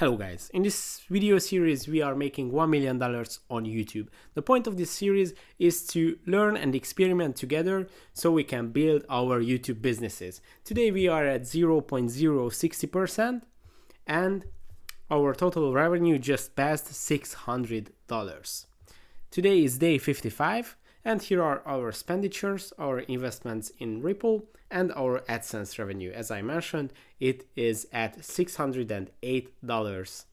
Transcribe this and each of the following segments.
Hello guys, in this video series we are making $1 million on YouTube. The point of this series is to learn and experiment together so we can build our YouTube businesses. Today we are at 0.060% and our total revenue just passed $600. Today is day 55 and here are our expenditures, our investments in Ripple, and our AdSense revenue. As I mentioned, it is at $608.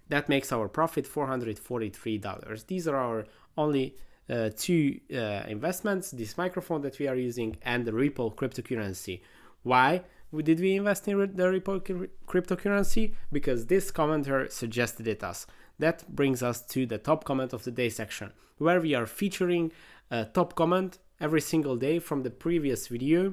That makes our profit $443. These are our only two investments, this microphone that we are using and the Ripple cryptocurrency. Why did we invest in the Ripple cryptocurrency? Because this commenter suggested it us. That brings us to the top comment of the day section, where we are featuring a top comment every single day from the previous video.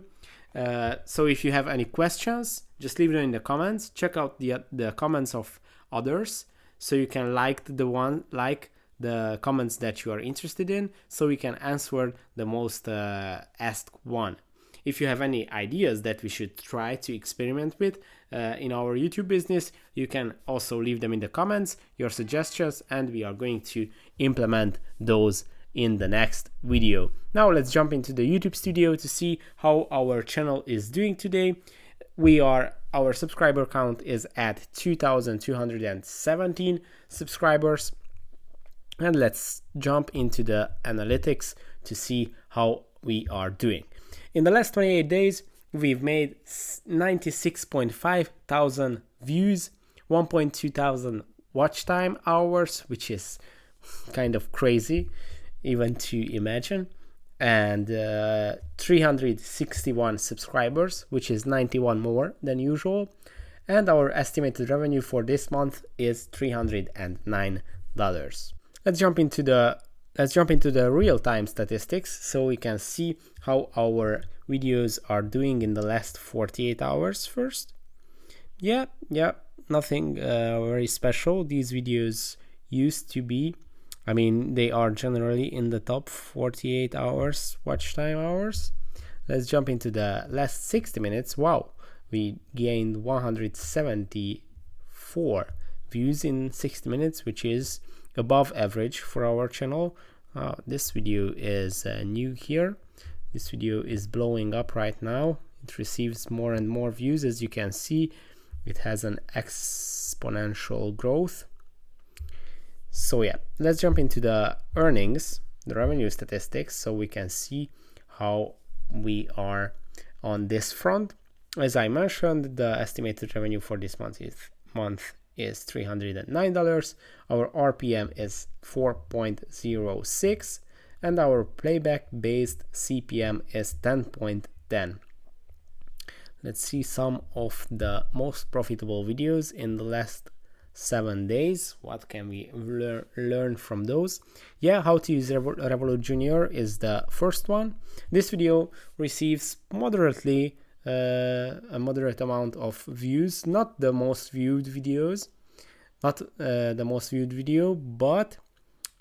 So if you have any questions, just leave them in the comments. Check out the comments of others, so you can like the comments that you are interested in, so we can answer the most asked one. If you have any ideas that we should try to experiment with in our YouTube business, you can also leave them in the comments, your suggestions, and we are going to implement those in the next video. Now let's jump into the YouTube studio to see how our channel is doing today. Our subscriber count is at 2,217 subscribers. And let's jump into the analytics to see how we are doing. In the last 28 days, we've made 96.5 thousand views, 1.2 thousand watch time hours, which is kind of crazy even to imagine, and 361 subscribers, which is 91 more than usual. And our estimated revenue for this month is $309. Let's jump into the real-time statistics so we can see how our videos are doing in the last 48 hours first. Yeah, nothing very special. These videos used to be, they are generally in the top 48 hours watch time hours. Let's jump into the last 60 minutes. Wow, we gained 174 views in 60 minutes, which is above average for our channel. This video is new here. This video is blowing up right now. It receives more and more views. As you can see, it has an exponential growth. So yeah, let's jump into the earnings, the revenue statistics, so we can see how we are on this front. As I mentioned, the estimated revenue for this month is $309. Our RPM is 4.06 and our playback based CPM is 10.10. Let's see some of the most profitable videos in the last 7 days. What can we learn from those? Yeah, how to use Revolut Junior is the first one. This video receives a moderate amount of views, not the most viewed video, but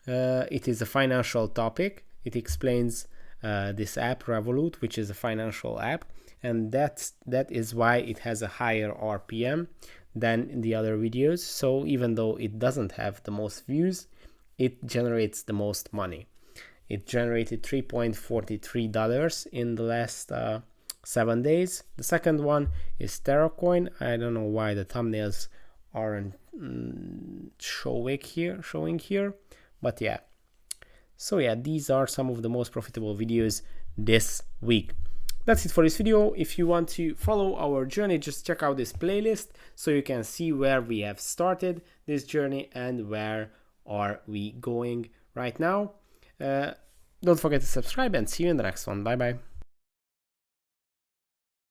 it is a financial topic. It explains this app Revolut, which is a financial app, and that is why it has a higher RPM than the other videos. So even though it doesn't have the most views, it generates the most money. It generated $3.43 in the last 7 days. The second one is TerraCoin. I don't know why the thumbnails aren't showing here, but yeah. So yeah, these are some of the most profitable videos this week. That's it for this video. If you want to follow our journey, just check out this playlist so you can see where we have started this journey and where are we going right now. Don't forget to subscribe and see you in the next one. Bye bye.